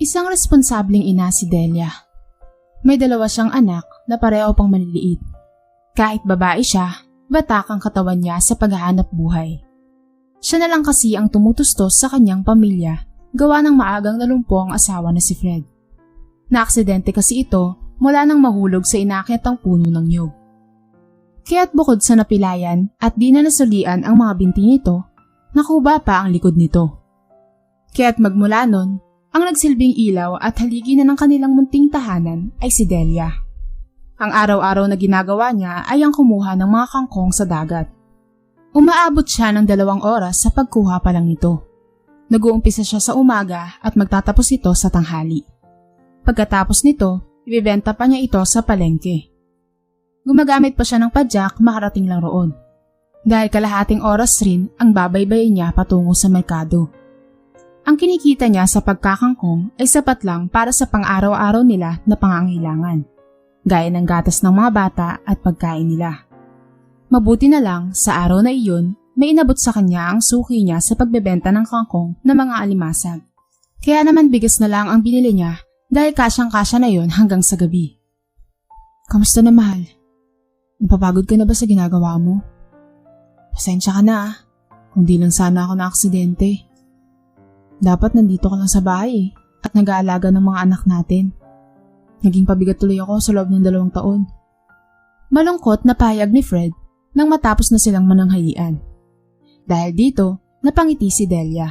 Isang responsabling ina si Delia. May dalawa siyang anak na pareho pang maliliit. Kahit babae siya, batak ang katawan niya sa paghahanap buhay. Siya na lang kasi ang tumutustos sa kanyang pamilya gawa ng maagang nalumpo ang asawa na si Fred. Naaksidente kasi ito mula nang mahulog sa inakyatang puno ng niyog. Kaya't bukod sa napilayan at di na nasulian ang mga binti nito, nakuba pa ang likod nito. Kaya't magmula nun, ang nagsilbing ilaw at haligi na ng kanilang munting tahanan ay si Delia. Ang araw-araw na ginagawa niya ay ang kumuha ng mga kangkong sa dagat. Umaabot siya ng 2 oras sa pagkuha pa lang nito. Nag-uumpisa siya sa umaga at magtatapos ito sa tanghali. Pagkatapos nito, ibibenta pa niya ito sa palengke. Gumagamit pa siya ng padyak makarating lang roon. Dahil kalahating oras rin ang babaybayin niya patungo sa merkado. Ang kinikita niya sa pagkakangkong ay sapat lang para sa pang-araw-araw nila na pangangailangan, gaya ng gatas ng mga bata at pagkain nila. Mabuti na lang sa araw na iyon, may inabot sa kanya ang suki niya sa pagbebenta ng kangkong na mga alimasag. Kaya naman bigas na lang ang binili niya dahil kasyang-kasya na yon hanggang sa gabi. Kamusta na, mahal? Napapagod ka na ba sa ginagawa mo? Pasensya ka na ah, kung di lang sana ako na aksidente. Dapat nandito ka lang sa bahay at nag-aalaga ng mga anak natin. Naging pabigat tuloy ako sa loob ng 2 taon. Malungkot na pahayag ni Fred nang matapos na silang mananghalian. Dahil dito, napangiti si Delia.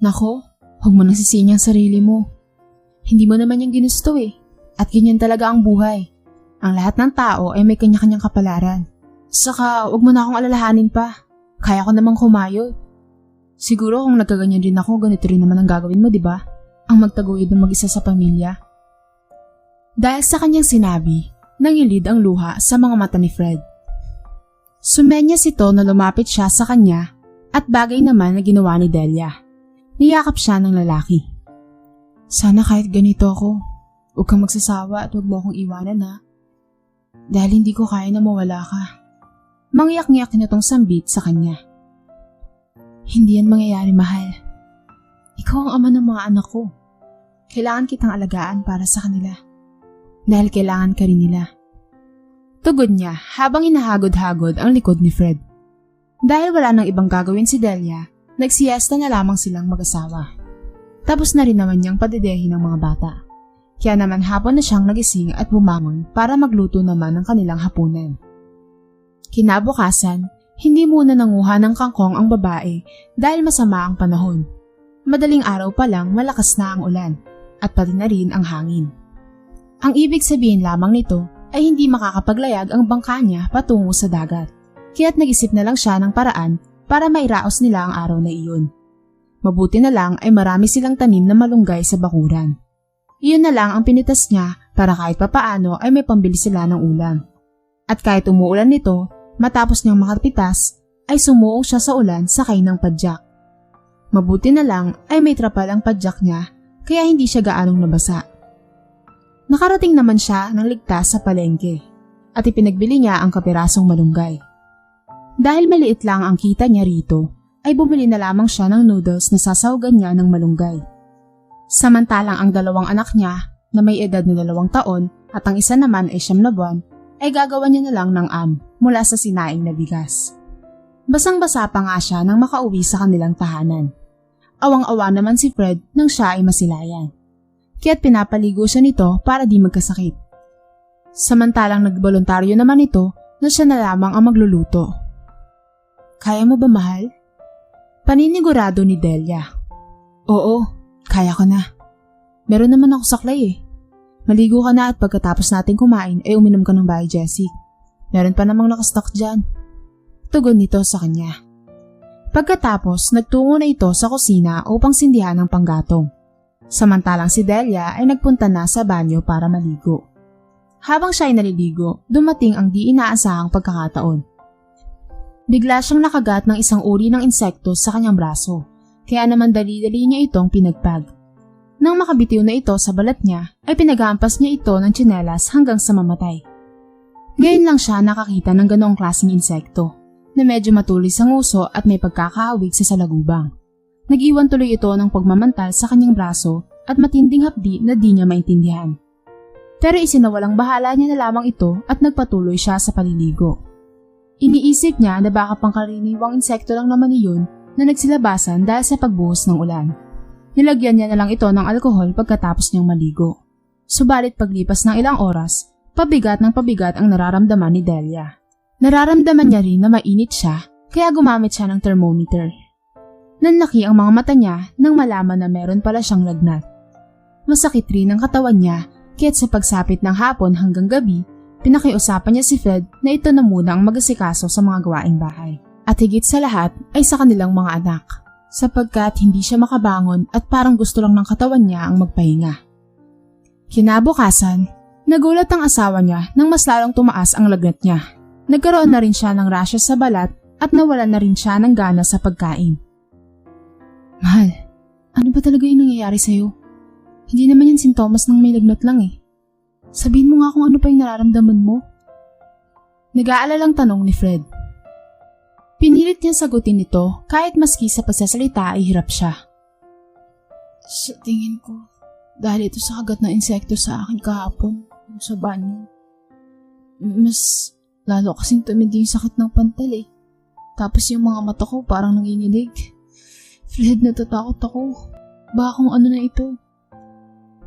Nako, huwag mo nang sisihin ang sarili mo. Hindi mo naman yung ginusto eh. At ganyan talaga ang buhay. Ang lahat ng tao ay may kanya-kanyang kapalaran. Saka, huwag mo na akong alalahanin pa. Kaya ko namang kumayod. Siguro kung nagkaganyan rin ako, ganito rin naman ang gagawin mo, di ba? Ang magtaguyod ng mag-isa sa pamilya. Dahil sa kanyang sinabi, nangilid ang luha sa mga mata ni Fred. Sumenyas ito na lumapit siya sa kanya at bagay naman na ginawa ni Delia. Niyakap siya ng lalaki. Sana kahit ganito ako, huwag kang magsasawa at huwag mo akong iwanan ha. Dahil hindi ko kaya na mawala ka. Mangyak-ngyak nitong sambit sa kanya. Hindi yan mangyayari, mahal. Ikaw ang ama ng mga anak ko. Kailangan kitang alagaan para sa kanila. Dahil kailangan ka rin nila. Tugon niya habang hinahagod-hagod ang likod ni Fred. Dahil wala nang ibang gagawin si Delia, nagsiyesta na lamang silang mag-asawa. Tapos na rin naman niyang padedehin ng mga bata. Kaya naman hapon na siyang nagising at bumangon para magluto naman ng kanilang hapunan. Kinabukasan, hindi muna nanguha ng kangkong ang babae dahil masama ang panahon. Madaling araw pa lang malakas na ang ulan at pati na rin ang hangin. Ang ibig sabihin lamang nito ay hindi makakapaglayag ang bangka niya patungo sa dagat. Kaya't nag-isip na lang siya ng paraan para mairaos nila ang araw na iyon. Mabuti na lang ay marami silang tanim na malunggay sa bakuran. Iyon na lang ang pinitas niya para kahit papaano ay may pambili sila ng ulam. At kahit umuulan nito, matapos niyang makapitas, ay sumuong siya sa ulan sakay ng padyak. Mabuti na lang ay may trapal ang padyak niya kaya hindi siya gaanong nabasa. Nakarating naman siya ng ligtas sa palengke at ipinagbili niya ang kapirasong malunggay. Dahil maliit lang ang kita niya rito, ay bumili na lamang siya ng noodles na sasawagan niya ng malunggay. Samantalang ang 2 anak niya na may edad na 2 taon at ang isa naman ay 9 na buwan ay gagawa niya na lang ng mula sa sinaing na bigas. Basang-basa pa nga siya nang makauwi sa kanilang tahanan. Awang-awa naman si Fred nang siya ay masilayan. Kaya't pinapaligo siya nito para di magkasakit. Samantalang nagboluntaryo naman ito na siya na lamang ang magluluto. Kaya mo ba, mahal? Paninigurado ni Delia. Oo, kaya ko na. Meron naman ako saklay eh. Maligo ka na at pagkatapos natin kumain ay uminom ka ng bahay, Jessie. Meron pa namang nakastock dyan. Tugon nito sa kanya. Pagkatapos, nagtungo na ito sa kusina upang sindihan ng panggatong. Samantalang si Delia ay nagpunta na sa banyo para maligo. Habang siya ay naliligo, dumating ang di inaasahang pagkakataon. Bigla siyang nakagat ng isang uri ng insekto sa kanyang braso, kaya naman dali-dali niya itong pinagpag. Nang makabitiw na ito sa balat niya, ay pinaghampas niya ito ng tsinelas hanggang sa mamatay. Ngayon lang siya nakakita ng ganoong klaseng insekto, na medyo matulis ang uso at may pagkakahawig sa salagubang. Nag-iwan tuloy ito ng pagmamantal sa kanyang braso at matinding hapdi na di niya maintindihan. Pero isinawalang bahala niya na lamang ito at nagpatuloy siya sa paliligo. Iniisip niya na baka pangkaraniwang insekto lang naman iyon na nagsilabasan dahil sa pagbuhos ng ulan. Nilagyan niya na lang ito ng alkohol pagkatapos niyang maligo. Subalit paglipas ng ilang oras, pabigat ng pabigat ang nararamdaman ni Delia. Nararamdaman niya rin na mainit siya kaya gumamit siya ng thermometer. Nanlaki ang mga mata niya nang malaman na meron pala siyang lagnat. Masakit rin ang katawan niya kaya't sa pagsapit ng hapon hanggang gabi, pinakiusapan niya si Fred na ito na muna ang mag-asikaso sa mga gawaing bahay. At higit sa lahat ay sa kanilang mga anak, sapagkat hindi siya makabangon at parang gusto lang ng katawan niya ang magpahinga. Kinabukasan, nagulat ang asawa niya nang mas lalong tumaas ang lagnat niya. Nagkaroon na rin siya ng rashes sa balat at nawalan na rin siya ng gana sa pagkain. Mahal, ano ba talaga yung nangyayari sa'yo? Hindi naman yan sintomas ng may lagnat lang eh. Sabihin mo nga kung ano pa yung nararamdaman mo. Nag-aalalang tanong ni Fred. Pinilit niya sagutin ito kahit maski sa pagsasalita ay hirap siya. Sa tingin ko, dahil ito sa kagat na insekto sa akin kahapon sa banyo. Mas lalo kasing tumindi yung sakit ng pantal eh. Tapos yung mga mata ko parang nanginginig. Fred, natatakot ako. Baka kung ano na ito.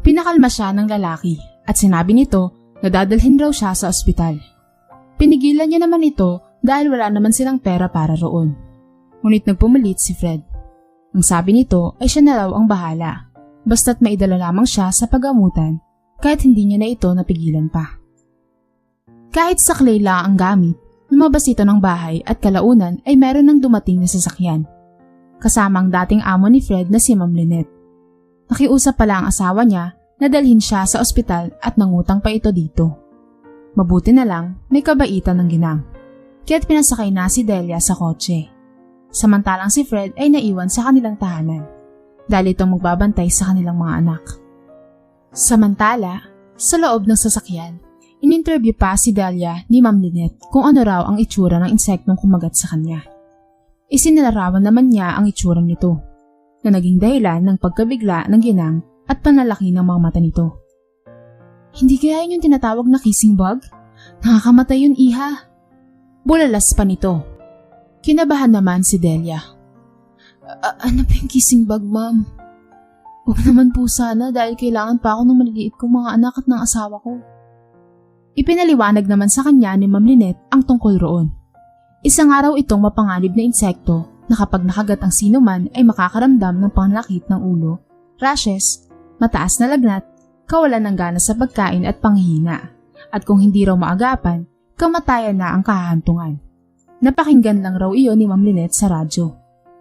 Pinakalma siya ng lalaki at sinabi nito na dadalhin raw siya sa ospital. Pinigilan niya naman ito dahil wala naman silang pera para roon. Ngunit nagpumilit si Fred. Ang sabi nito ay siya na raw ang bahala. Basta't maidala lamang siya sa paggamutan kahit hindi niya na ito napigilan pa. Kahit saklay lang ang gamit, lumabas ito ng bahay at kalaunan ay meron ng dumating na sasakyan. Kasama ang dating amo ni Fred na si Ma'am Lynette. Nakiusap pala ang asawa niya na dalhin siya sa ospital at nangutang pa ito dito. Mabuti na lang may kabaitan ng ginang. Kaya't pinasakay na si Delia sa kotse. Samantalang si Fred ay naiwan sa kanilang tahanan dahil itong magbabantay sa kanilang mga anak. Samantala, sa loob ng sasakyan, in-interview pa si Delia ni Ma'am Lynette kung ano raw ang itsura ng insektong kumagat sa kanya. Isinilarawan naman niya ang itsura nito na naging dahilan ng pagkabigla ng ginang at panalaki ng mga mata nito. Hindi kaya yun yung tinatawag na kissing bug? Nakakamatay yun, iha. Bulalas pa nito. Kinabahan naman si Delia. Ano pa yung kissing bug, ma'am? Huwag naman po sana dahil kailangan pa ako ng maliliit kong mga anak at ng asawa ko. Ipinaliwanag naman sa kanya ni Ma'am Lynette ang tungkol roon. Isang araw itong mapanganib na insekto na kapag nakagat ang sinuman ay makakaramdam ng panlakit ng ulo, rashes, mataas na lagnat, kawalan ng gana sa pagkain at panghihina. At kung hindi raw maagapan, kamatayan na ang kahahantungan. Napakinggan lang raw iyon ni Ma'am Lynette sa radyo.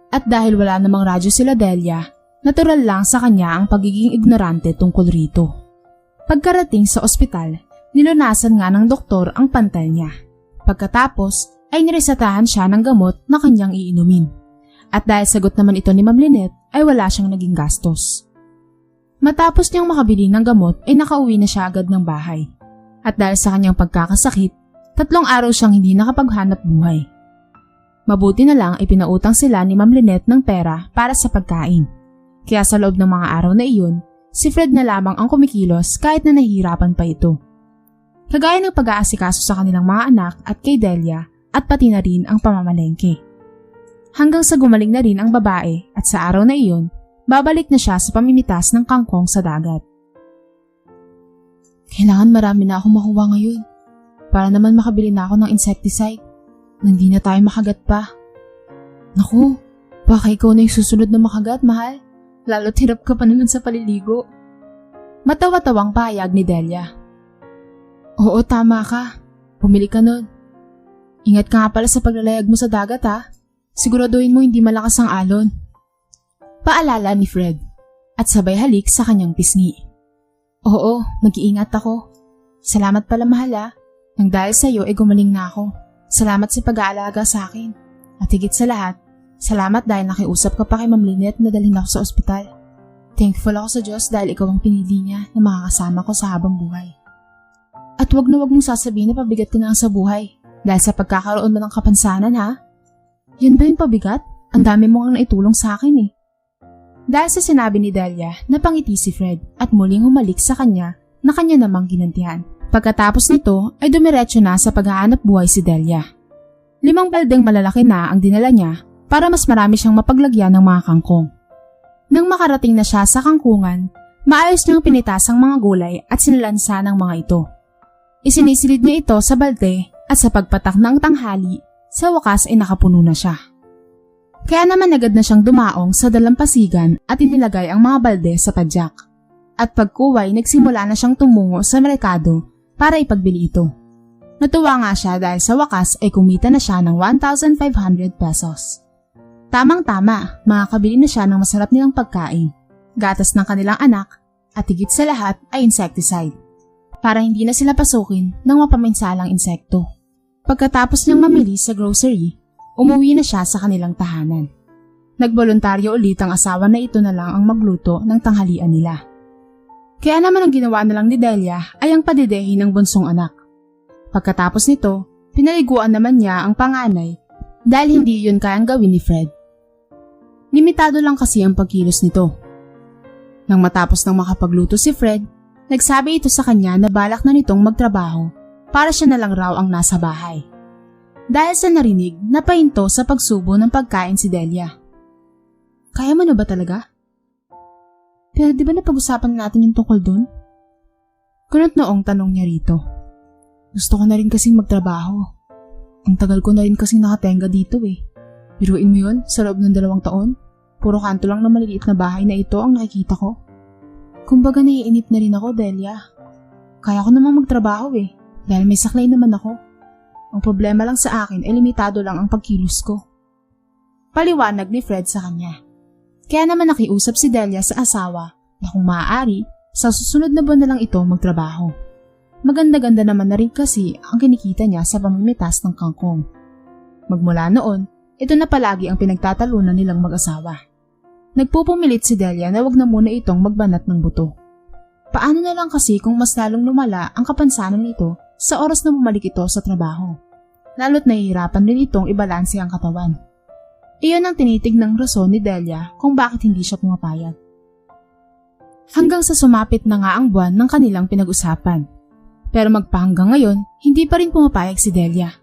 At dahil wala namang radyo sila Delia, natural lang sa kanya ang pagiging ignorante tungkol rito. Pagkarating sa ospital, nilunasan nga ng doktor ang pantal niya. Pagkatapos, ay niresetahan siya ng gamot na kanyang iinumin. At dahil sagot naman ito ni Ma'am Lynette, ay wala siyang naging gastos. Matapos niyang makabili ng gamot ay nakauwi na siya agad ng bahay. At dahil sa kanyang pagkakasakit, 3 araw siyang hindi nakapaghanap buhay. Mabuti na lang ay pinautang sila ni Ma'am Lynette ng pera para sa pagkain. Kaya sa loob ng mga araw na iyon, si Fred na lamang ang kumikilos kahit na nahihirapan pa ito. Kagaya ng pag-aasikaso sa kanilang mga anak at kay Delia, at pati na rin ang pamamalengke. Hanggang sa gumaling na rin ang babae at sa araw na iyon, babalik na siya sa pamimitas ng kangkong sa dagat. Kailangan marami na akong makuha ngayon para naman makabili na ako ng insecticide nang di na tayo makagat pa. Naku, baka ikaw na yung susunod na makagat, mahal. Lalo't hirap ka pa naman sa paliligo. Matawa-tawang pahayag ni Delia. Oo, tama ka. Pumili ka nun. Ingat ka nga pala sa paglalayag mo sa dagat ha. Siguraduhin mo hindi malakas ang alon. Paalala ni Fred at sabay halik sa kanyang pisngi. Oo, mag-iingat ako. Salamat pala mahal ha. Nang dahil sa iyo ay gumaling na ako. Salamat sa pag-aalaga sa akin. At higit sa lahat, salamat dahil nakiusap ka pa kay Ma'am Lynette na dalhin ako sa ospital. Thankful ako sa Diyos dahil ikaw ang pinili niya na makakasama ko sa habang buhay. At wag na wag mong sasabihin na pabigat ka na sa buhay. Dahil sa pagkakaroon mo ng kapansanan ha? Yan ba yung pabigat? Ang dami mo ang naitulong sa akin eh. Dahil sa sinabi ni Delia, napangiti si Fred at muling humalik sa kanya na kanya namang ginantihan. Pagkatapos nito ay dumiretso na sa paghahanap buhay si Delia. 5 baldeng malalaki na ang dinala niya para mas marami siyang mapaglagyan ng mga kangkong. Nang makarating na siya sa kangkungan, maayos niyang pinitas ang mga gulay at sinilansa ng mga ito. Isinisilid niya ito sa balde at sa pagpatak ng tanghali, sa wakas ay nakapuno na siya. Kaya naman agad na siyang dumaong sa dalampasigan at inilagay ang mga balde sa padyak. At pagkuway nagsimula na siyang tumungo sa merkado para ipagbili ito. Natuwa nga siya dahil sa wakas ay kumita na siya ng 1,500 pesos. Tamang-tama, makakabili na siya ng masarap nilang pagkain, gatas ng kanilang anak at higit sa lahat ay insecticide. Para hindi na sila pasukin ng mapaminsalang insekto. Pagkatapos niyang mamili sa grocery, umuwi na siya sa kanilang tahanan. Nagboluntaryo ulit ang asawa na ito na lang ang magluto ng tanghalian nila. Kaya naman ang ginawa na lang ni Delia ay ang padidehin ng bunsong anak. Pagkatapos nito, pinaliguan naman niya ang panganay dahil hindi yun kayang gawin ni Fred. Limitado lang kasi ang pagkilos nito. Nang matapos ng makapagluto si Fred, nagsabi ito sa kanya na balak na nitong magtrabaho para siya na lang raw ang nasa bahay. Dahil sa narinig, napahinto sa pagsubo ng pagkain si Delia. Kaya mo na ba talaga? Pero di ba napag-usapan natin yung tungkol dun? Kunot noong tanong niya rito. Gusto ko na rin kasing magtrabaho. Ang tagal ko na rin kasing nakatenga dito eh. Biruin mo yun, sa loob ng 2 taon? Puro kanto lang na maliliit na bahay na ito ang nakikita ko. Kumbaga naiinip na rin ako, Delia. Kaya ko namang magtrabaho eh, dahil may saklay naman ako. Ang problema lang sa akin ay limitado lang ang pagkilos ko. Paliwanag ni Fred sa kanya. Kaya naman nakiusap si Delia sa asawa na kung maaari, sa susunod na buwan na lang ito magtrabaho. Maganda-ganda naman na rin kasi ang kinikita niya sa pamimitas ng kangkong. Magmula noon, ito na palagi ang pinagtatalunan nilang mag-asawa. Nagpupumilit si Delia na wag na muna itong magbanat ng buto. Paano na lang kasi kung mas lalong lumala ang kapansanan nito sa oras na bumalik ito sa trabaho? Lalo't nahihirapan din itong ibalanse ang katawan. Iyon ang tinitignang rason ni Delia kung bakit hindi siya pumapayag. Hanggang sa sumapit na nga ang buwan ng kanilang pinag-usapan. Pero magpahanggang ngayon, hindi pa rin pumapayag si Delia.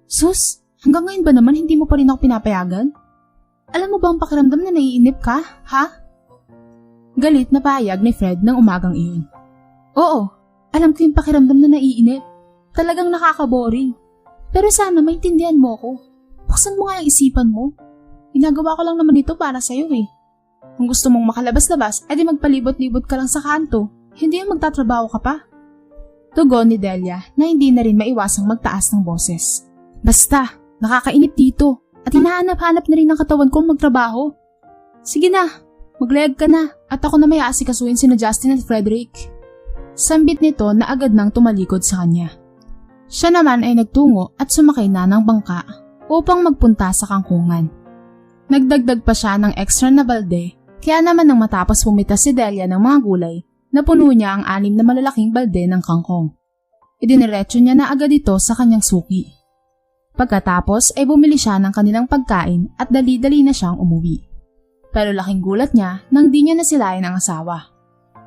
Sus, hanggang ngayon ba naman hindi mo pa rin ako pinapayagan? Alam mo ba ang pakiramdam na naiinip ka, ha? Galit na pahayag ni Fred ng umagang iyon. Oo, alam ko yung pakiramdam na naiinip. Talagang nakaka-boring. Pero sana maintindihan mo ako. Buksan mo nga yung isipan mo. Ginagawa ko lang naman ito para sa'yo eh. Kung gusto mong makalabas-labas, edi magpalibot-libot ka lang sa kanto. Hindi yung magtatrabaho ka pa. Tugon ni Delia na hindi na rin maiwasang magtaas ng boses. Basta, nakakainip dito. At hinahanap-hanap na rin ng katawan kong magtrabaho. Sige na, maglayag ka na at ako na may aasikasuhin sina Justin at Frederick. Sambit nito na agad nang tumalikod sa kanya. Siya naman ay nagtungo at sumakay na ng bangka upang magpunta sa kangkungan. Nagdagdag pa siya ng extra na balde, kaya naman nang matapos pumitas si Delia ng mga gulay, napuno niya ang 6 na malalaking balde ng kangkong. Idiniretso niya na agad ito sa kanyang suki. Pagkatapos ay bumili siya ng kanilang pagkain at dali-dali na siyang umuwi. Pero laking gulat niya nang di niya nasilayan ang asawa.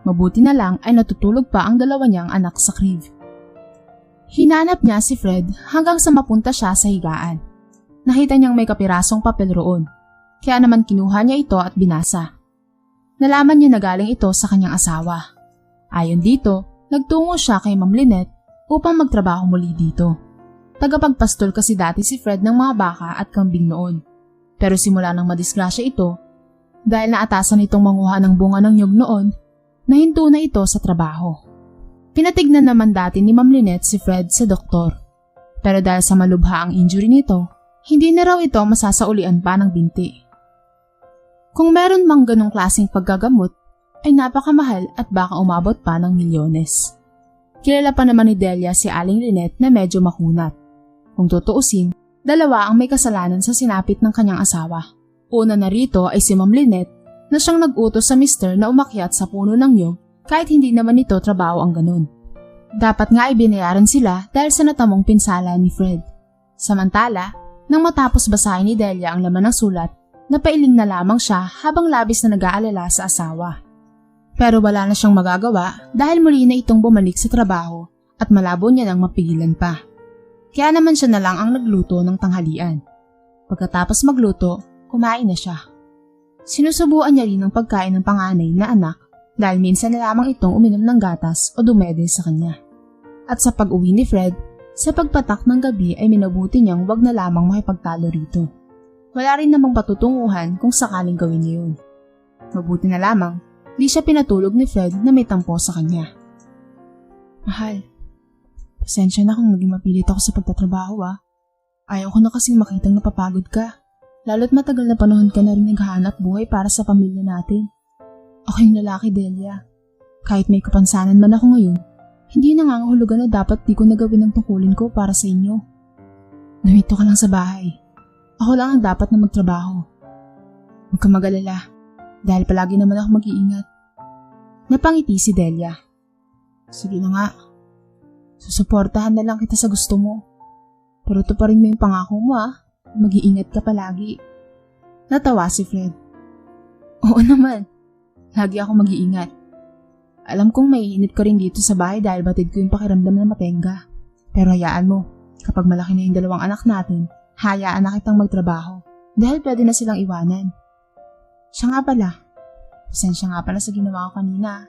Mabuti na lang ay natutulog pa ang 2 niyang anak sa crib. Hinanap niya si Fred hanggang sa mapunta siya sa higaan. Nakita niyang may kapirasong papel roon, kaya naman kinuha niya ito at binasa. Nalaman niya na galing ito sa kanyang asawa. Ayon dito, nagtungo siya kay Ma'am Lynette upang magtrabaho muli dito. Tagapagpastol kasi dati si Fred ng mga baka at kambing noon. Pero simula nang madisgrasya ito, dahil naatasan itong manguha ng bunga ng nyug noon, nahinto na ito sa trabaho. Pinatignan naman dati ni Ma'am Lynette si Fred sa doktor. Pero dahil sa malubha ang injury nito, hindi na raw ito masasaulian pa ng binti. Kung meron mang ganong klaseng paggagamot, ay napakamahal at baka umabot pa ng milyones. Kilala pa naman ni Delia si Aling Lynette na medyo makunat. Kung tutuusin, 2 ang may kasalanan sa sinapit ng kanyang asawa. Una na rito ay si Ma'am Lynette na siyang nag-utos sa mister na umakyat sa puno ng nyug kahit hindi naman ito trabaho ang ganun. Dapat nga ay binayaran sila dahil sa natamong pinsala ni Fred. Samantala, nang matapos basahin ni Delia ang laman ng sulat, Napailing na lamang siya habang labis na nag-aalala sa asawa. Pero wala na siyang magagawa dahil muli na itong bumalik sa trabaho at malabo niya nang mapigilan pa. Kaya naman siya na lang ang nagluto ng tanghalian. Pagkatapos magluto, kumain na siya. Sinusubuan niya rin ang pagkain ng panganay na anak dahil minsan na lamang itong uminom ng gatas o dumede sa kanya. At sa pag-uwi ni Fred, sa pagpatak ng gabi ay minabuti niyang wag na lamang makipagtalo rito. Wala rin namang patutunguhan kung sakaling gawin niya yun. Mabuti na lamang, di siya pinatulog ni Fred na may tampo sa kanya. Mahal, pasensya na kung naging mapilit ako sa pagtatrabaho Ayaw ko na kasing makitang napapagod ka. Lalo't matagal na panahon ka na rin naghahanap buhay para sa pamilya natin. Ako yung lalaki, Delia. Kahit may kapansanan man ako ngayon, hindi nangangahulugan na dapat di ko nagawin ang tungkulin ko para sa inyo. Namito ka lang sa bahay. Ako lang ang dapat na magtrabaho. Huwag ka mag-alala, dahil palagi naman ako mag-iingat. Napangiti si Delia. Sige na nga. Susuportahan na lang kita sa gusto mo. Pero ito pa rin mo yung pangako mo Mag-iingat ka palagi. Natawa si Fred. Oo naman. Lagi ako mag-iingat. Alam kong maiinit ka rin dito sa bahay dahil batid ko yung pakiramdam na matenga. Pero hayaan mo, kapag malaki na yung dalawang anak natin, hayaan na kitang magtrabaho dahil pwede na silang iwanan. Siya nga pala. Pasensya nga pala sa ginawa ko kanina.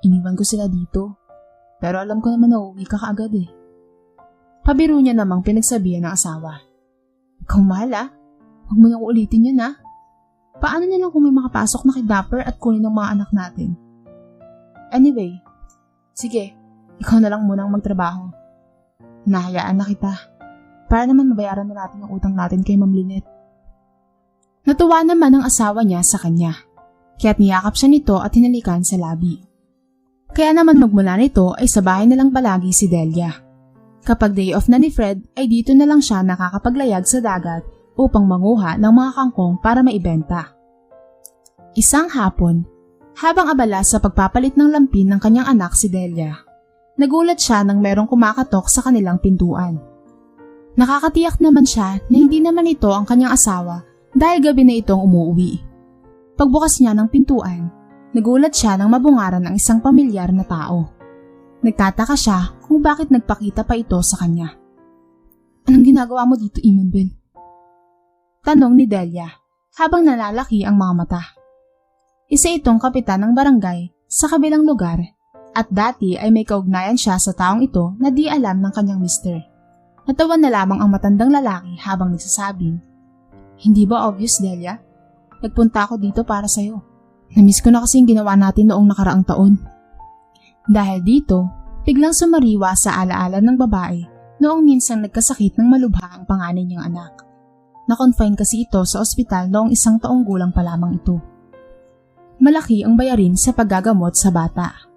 Iniwan ko sila dito. Pero alam ko naman na uuwi ka kaagad Pabiro niya namang pinagsabihan ng asawa. Ikaw mahal Huwag mo nang ulitin yun Paano na lang kung may makapasok na kidnapper at kunin ng mga anak natin? Anyway, sige, ikaw na lang munang magtrabaho. Nahayaan na kita. Para naman mabayaran na natin ang utang natin kay Ma'am Lynette. Natuwa naman ang asawa niya sa kanya. Kaya't niyakap siya nito at hinalikan sa labi. Kaya naman magmula nito ay sa bahay na lang palagi si Delia. Kapag day off na ni Fred ay dito na lang siya nakakapaglayag sa dagat upang manguha ng mga kangkong para maibenta. Isang hapon, habang abala sa pagpapalit ng lampin ng kanyang anak si Delia, nagulat siya nang merong kumakatok sa kanilang pintuan. Nakakatiyak naman siya na hindi naman ito ang kanyang asawa dahil gabi na itong umuwi. Pagbukas niya ng pintuan, nagulat siya nang mabungaran ng isang pamilyar na tao. Nagtataka siya kung bakit nagpakita pa ito sa kanya. Anong ginagawa mo dito, Imanbel? Tanong ni Delia habang nalalaki ang mga mata. Isa itong kapitan ng barangay sa kabilang lugar at dati ay may kaugnayan siya sa taong ito na di alam ng kanyang mister. Natawa na lamang ang matandang lalaki habang nagsasabing, Hindi ba obvious, Delia? Nagpunta ako dito para sa'yo. Namiss ko na kasi yung ginawa natin noong nakaraang taon. Dahil dito, biglang sumariwa sa alaala ng babae noong minsang nagkasakit ng malubha ang panganay niyang anak. Na-confine kasi ito sa ospital noong 1 taong gulang pa lamang ito. Malaki ang bayarin sa paggagamot sa bata.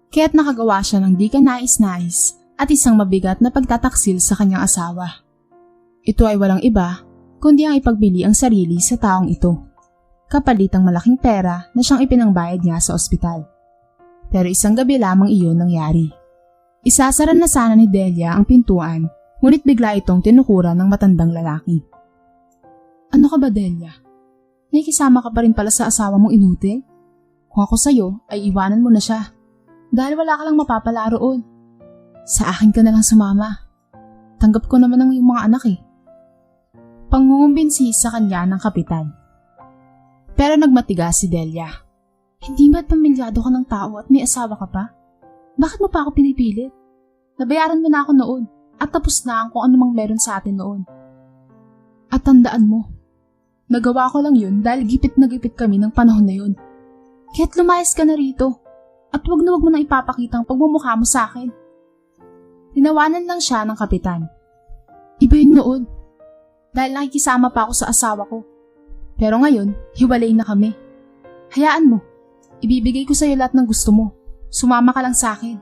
Kaya't nakagawa siya ng di ka nais-nais at isang mabigat na pagtataksil sa kanyang asawa. Ito ay walang iba kundi ang ipagbili ang sarili sa taong ito. Kapalit ang malaking pera na siyang ipinangbayad niya sa ospital. Pero isang gabi lamang iyon nangyari. Isasara na sana ni Delia ang pintuan, ngunit bigla itong tinukuran ng matandang lalaki. Ano ka ba, Delia? Nakikisama ka pa rin pala sa asawa mong inutil? Kung ako sa'yo, ay iwanan mo na siya. Dahil wala ka lang mapapala roon. Sa akin ka na lang sumama. Tanggap ko naman ang iyong mga anak Pangungumbinsi sa kanya ng kapitan. Pero nagmatigas si Delia. Hindi ba't pamilyado ka ng tao at may asawa ka pa? Bakit mo pa ako pinipilit? Nabayaran mo na ako noon at tapos na ang kung anumang meron sa atin noon. At tandaan mo, nagawa ko lang yun dahil gipit na gipit kami ng panahon na yun. Kaya't lumayas ka na rito at wag na nang ipapakita ang pagmumukha mo sa akin. Tinawanan lang siya ng kapitan. Iba yun noon dahil nakikisama pa ako sa asawa ko. Pero ngayon, hiwalay na kami. Hayaan mo. Ibibigay ko sa iyo lahat ng gusto mo. Sumama ka lang sa akin.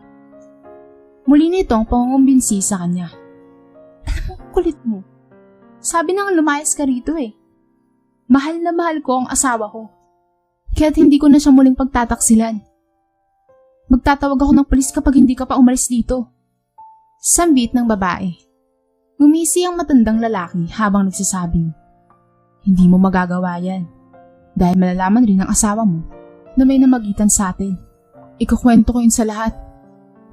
Muli nitong pangungumbinsi sa kanya. Alam mo, kulit mo. Sabi na nga lumayas ka rito Mahal na mahal ko ang asawa ko. Kaya't hindi ko na siya muling pagtataksilan. Magtatawag ako ng pulis kapag hindi ka pa umalis dito. Sambit ng babae. Ngumisi ang matandang lalaki habang nagsasabing, Hindi mo magagawa yan. Dahil malalaman rin ng asawa mo na may namagitan sa atin. Ikukwento ko yun sa lahat.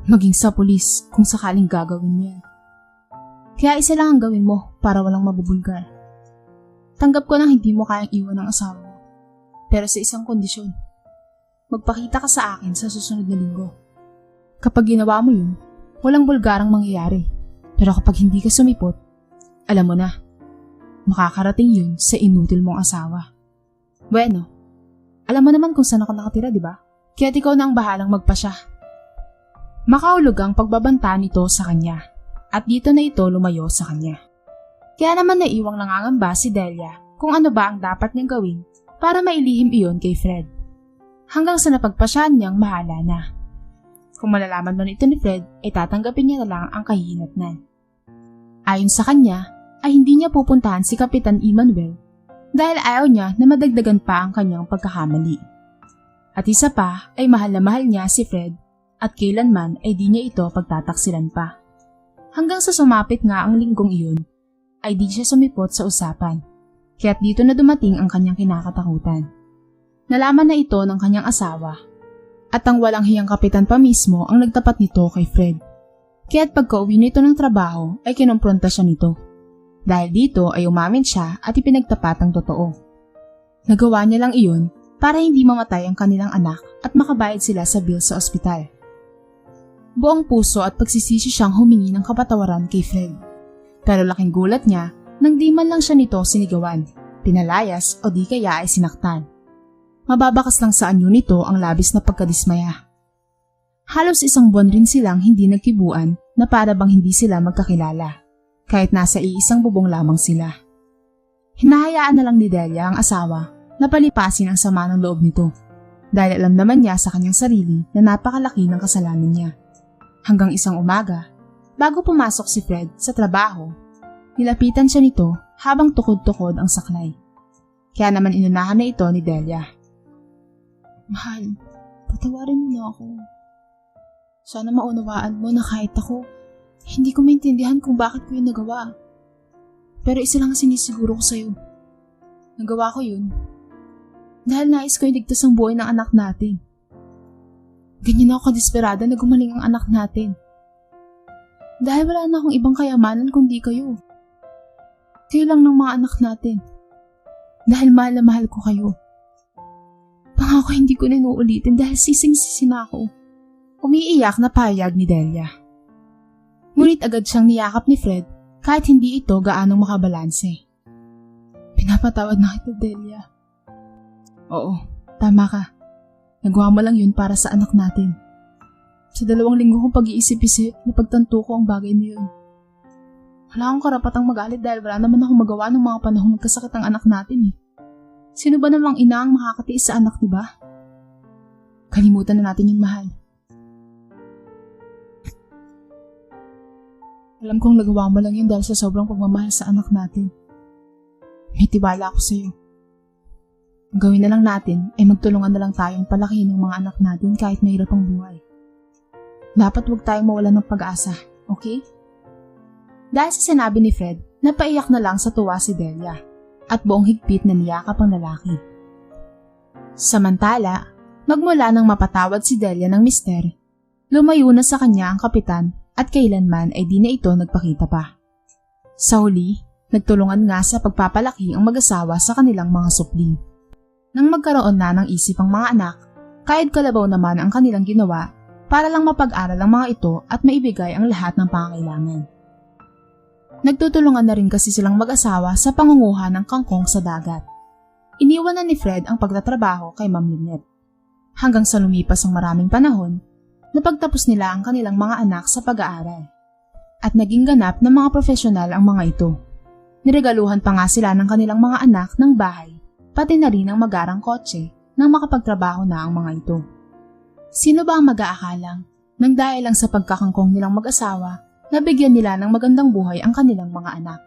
Maging sa pulis kung sakaling gagawin mo yan. Kaya isa lang ang gawin mo para walang mabubulgar. Tanggap ko nang hindi mo kayang iwan ng asawa mo. Pero sa isang kondisyon. Magpakita ka sa akin sa susunod na linggo. Kapag ginawa mo yun, walang bulgarang mangyayari. Pero kapag hindi ka sumipot, alam mo na, makakarating yun sa inutil mong asawa. Bueno, alam mo naman kung saan ako nakatira, di ba? Kaya't ikaw na ang bahalang magpasya. Makaulog ang pagbabanta nito sa kanya, at dito na ito lumayo sa kanya. Kaya naman naiwang nangangamba si Delia kung ano ba ang dapat niyang gawin para mailihim iyon kay Fred. Hanggang sa napagpasyahan niyang mahala na. Kung malalaman man ito ni Fred, ay tatanggapin niya na lang ang kahihinatnan. Ayon sa kanya, ay hindi niya pupuntahan si Kapitan Emmanuel dahil ayaw niya na madagdagan pa ang kanyang pagkakamali. At isa pa ay mahal na mahal niya si Fred at kailanman ay di niya ito pagtataksilan pa. Hanggang sa sumapit nga ang linggong iyon, ay di siya sumipot sa usapan, kaya't dito na dumating ang kanyang kinakatakutan. Nalaman na ito ng kanyang asawa at ang walang hiyang kapitan pa mismo ang nagtapat nito kay Fred. Kaya't pagka-uwi nito ng trabaho ay kinompronta siya nito. Dahil dito ay umamin siya at ipinagtapat ang totoo. Nagawa niya lang iyon para hindi mamatay ang kanilang anak at makabayad sila sa bill sa ospital. Buong puso at pagsisisi siyang humingi ng kapatawaran kay Fred. Pero laking gulat niya nang di man lang siya nito sinigawan, pinalayas o di kaya ay sinaktan. Mababakas lang sa anyo nito ang labis na pagkadismaya. Halos isang buwan rin silang hindi nagkibuan na para bang hindi sila magkakilala, kahit nasa iisang bubong lamang sila. Hinahayaan na lang ni Delia ang asawa na palipasin ang sama ng loob nito, dahil alam naman niya sa kanyang sarili na napakalaki ng kasalanan niya. Hanggang isang umaga, bago pumasok si Fred sa trabaho, nilapitan siya nito habang tukod-tukod ang saklay. Kaya naman inunahan na ito ni Delia. Mahal, patawarin mo na ako. Sana maunawaan mo na kahit ako, hindi ko maintindihan kung bakit ko yun nagawa. Pero isa lang sinisiguro ko sa'yo. Nagawa ko yun dahil nais ko iligtas ang buhay ng anak natin. Ganyan ako kadesperada na gumaling ang anak natin. Dahil wala na akong ibang kayamanan kundi kayo. Kayo lang ng mga anak natin. Dahil mahal na mahal ko kayo. Pangako hindi ko na inuulitin dahil sising-sisi na ako. Umiiyak na payag ni Delia. Ngunit agad siyang niyakap ni Fred kahit hindi ito gaanong makabalanse. Pinapatawad na kita, Delia. Oo, tama ka. Nagawa mo lang yun para sa anak natin. Sa 2 linggo kong pag-iisip-isip, napagtanto ko ang bagay na yun. Wala akong karapatang magalit dahil wala naman akong magawa ng mga panahong magkasakit ang anak natin eh. Sino ba namang ina ang makakatiis sa anak, diba? Kalimutan na natin yung mahal. Alam kong nagawa mo lang yun dahil sa sobrang pagmamahal sa anak natin. May tiwala ako sa'yo. Ang gawin na lang natin ay magtulungan na lang tayong palakihin ng mga anak natin kahit mahirap ang buhay. Dapat huwag tayong mawalan ng pag-asa, okay? Dahil sa sinabi ni Fred, napaiyak na lang sa tuwa si Delia at buong higpit na niyakap ang lalaki. Samantala, magmula nang mapatawad si Delia ng mister, lumayo na sa kanya ang kapitan at kailanman ay di na ito nagpakita pa. Sa huli, nagtulungan nga sa pagpapalaki ang mag-asawa sa kanilang mga supling. Nang magkaroon na ng isip ang mga anak, kahit kalabaw naman ang kanilang ginawa para lang mapag-aral ang mga ito at maibigay ang lahat ng pangangailangan. Nagtutulungan na rin kasi silang mag-asawa sa pangunguha ng kangkong sa dagat. Iniwan na ni Fred ang pagtatrabaho kay Ma'am Lynette. Hanggang sa lumipas ang maraming panahon, napagtapos nila ang kanilang mga anak sa pag-aaral. At naging ganap ng mga profesional ang mga ito. Niregaluhan pa nga sila ng kanilang mga anak ng bahay, pati na rin ang magarang kotse nang makapagtrabaho na ang mga ito. Sino ba ang mag-aakalang nang dahil lang sa pagkakangkong nilang mag-asawa, nabigyan nila ng magandang buhay ang kanilang mga anak?